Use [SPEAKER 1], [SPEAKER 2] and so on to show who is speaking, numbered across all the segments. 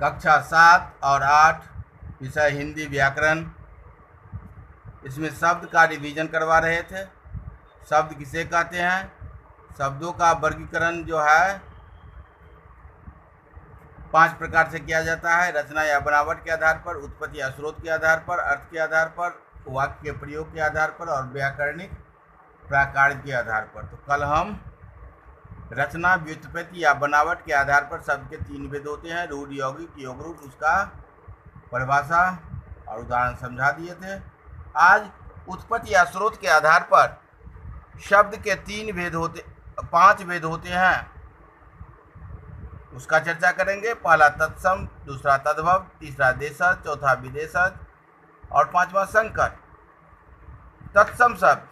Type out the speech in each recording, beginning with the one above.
[SPEAKER 1] कक्षा 7 और 8 विषय हिंदी व्याकरण। इसमें शब्द का रिवीजन करवा रहे थे। शब्द किसे कहते हैं, शब्दों का वर्गीकरण जो है 5 प्रकार से किया जाता है: रचना या बनावट के आधार पर, उत्पत्ति या स्रोत के आधार पर, अर्थ के आधार पर, वाक्य के प्रयोग के आधार पर और व्याकरणिक प्राकार के आधार पर। तो कल हम रचना, व्युत्पत्ति या बनावट के आधार पर शब्द के 3 भेद होते हैं: रूढ़, यौगिक, योगरूप, उसका परिभाषा और उदाहरण समझा दिए थे। आज उत्पत्ति या स्रोत के आधार पर शब्द के 5 भेद होते हैं, उसका चर्चा करेंगे। पहला तत्सम, दूसरा तद्भव, तीसरा देशज, चौथा विदेशज और 5वां संकर। तत्सम शब्द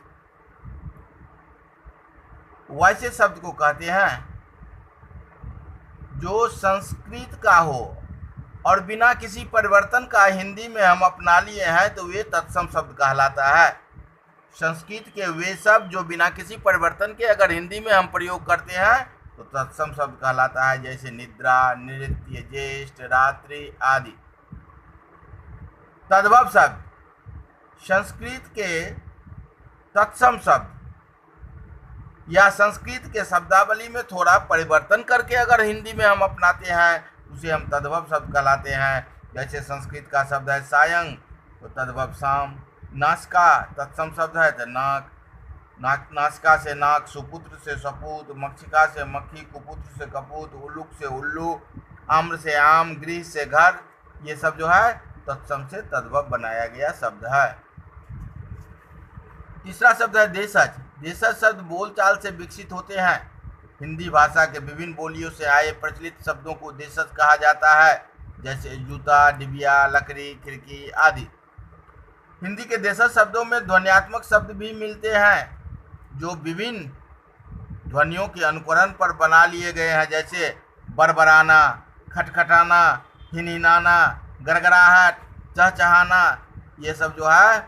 [SPEAKER 1] वैसे शब्द को कहते हैं जो संस्कृत का हो और बिना किसी परिवर्तन का हिंदी में हम अपना लिए हैं तो वे तत्सम शब्द कहलाता है। संस्कृत के वे शब्द जो बिना किसी परिवर्तन के अगर हिंदी में हम प्रयोग करते हैं तो तत्सम शब्द कहलाता है, जैसे निद्रा, नृत्य, ज्येष्ठ, रात्रि आदि। तद्भव शब्द संस्कृत के तत्सम शब्द या संस्कृत के शब्दावली में थोड़ा परिवर्तन करके अगर हिंदी में हम अपनाते हैं उसे हम तद्भव शब्द कहलाते हैं। जैसे संस्कृत का शब्द है सायं तो तद्भव शाम। नासिका तत्सम शब्द है तो नाक, नासिका से नाक, सुपुत्र से सपूत, मक्षिका से मक्खी, कुपुत्र से कपूत, उल्लुक से उल्लू, आम्र से आम, गृह से घर, ये सब जो है तत्सम से तद्भव बनाया गया शब्द है। तीसरा शब्द है देशज। देशज शब्द बोलचाल से विकसित होते हैं। हिंदी भाषा के विभिन्न बोलियों से आए प्रचलित शब्दों को देशज कहा जाता है, जैसे जूता, डिबिया, लकड़ी, खिड़की आदि। हिंदी के देशज शब्दों में ध्वन्यात्मक शब्द भी मिलते हैं जो विभिन्न ध्वनियों के अनुकरण पर बना लिए गए हैं, जैसे बरबराना, खटखटाना, हिनहिनाना, गड़गड़ाहट, चहचहाना। ये सब जो है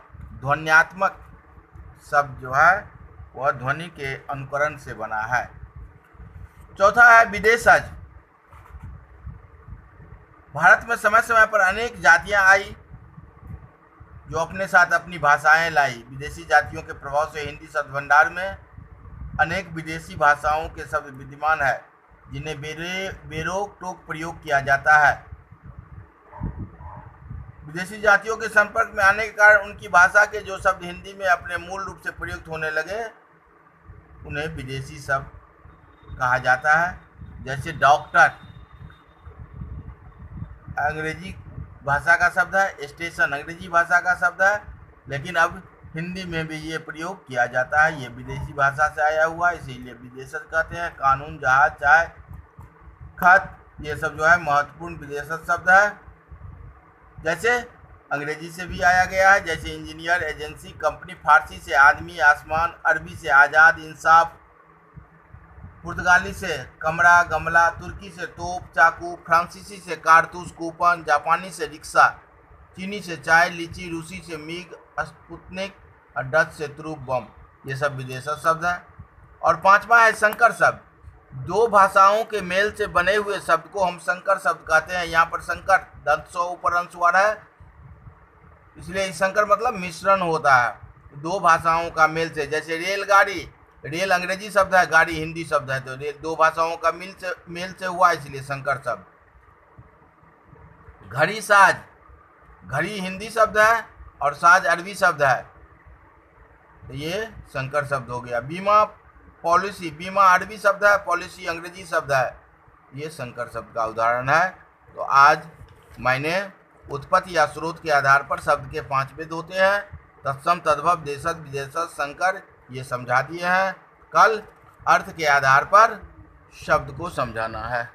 [SPEAKER 1] ध्वन्यात्मक शब्द जो है वह ध्वनि के अनुकरण से बना है। चौथा है विदेशज। भारत में समय समय पर अनेक जातियां आई जो अपने साथ अपनी भाषाएं लाई। विदेशी जातियों के प्रभाव से हिंदी शब्द भंडार में अनेक विदेशी भाषाओं के शब्द विद्यमान है जिन्हें बेरोक टोक प्रयोग किया जाता है। विदेशी जातियों के संपर्क में आने के कारण उनकी भाषा के जो शब्द हिंदी में अपने मूल रूप से प्रयुक्त होने लगे उन्हें विदेशी शब्द कहा जाता है। जैसे डॉक्टर अंग्रेजी भाषा का शब्द है, स्टेशन अंग्रेजी भाषा का शब्द है, लेकिन अब हिंदी में भी ये प्रयोग किया जाता है। ये विदेशी भाषा से आया हुआ है, इसीलिए विदेशज कहते हैं। कानून, जहाज, चाय, खत, ये सब जो है महत्वपूर्ण विदेशज शब्द है। जैसे अंग्रेजी से भी आया गया है, जैसे इंजीनियर, एजेंसी, कंपनी, फारसी से आदमी, आसमान, अरबी से आज़ाद, इंसाफ, पुर्तगाली से कमरा, गमला, तुर्की से तोप, चाकू, फ्रांसीसी से कारतूस, कूपन, जापानी से रिक्शा, चीनी से चाय, लीची, रूसी से मीग, स्पुतनिक और डच से तुरुप बम। ये सब विदेशज शब्द है। और 5वां है संकर शब्द। 2 भाषाओं के मेल से बने हुए शब्द को हम संकर शब्द कहते हैं। यहाँ पर संकर दंत सौ ऊपर अंशवार है, इसलिए संकर मतलब मिश्रण होता है 2 भाषाओं का मेल से। जैसे रेलगाड़ी, रेल अंग्रेजी शब्द है, गाड़ी हिंदी शब्द है, तो रेल 2 भाषाओं का मेल से हुआ, इसलिए संकर शब्द। घड़ी, साज, घड़ी हिंदी शब्द है और साज अरबी शब्द है, तो ये संकर शब्द हो गया। बीमा, पॉलिसी, बीमा अरबी शब्द है, पॉलिसी अंग्रेजी शब्द है, ये संकर शब्द का उदाहरण है। तो आज मैंने उत्पत्ति या स्रोत के आधार पर शब्द के 5 भेद होते हैं: तत्सम, तद्भव, देशज, विदेशज, संकर, ये समझा दिए हैं। कल अर्थ के आधार पर शब्द को समझाना है।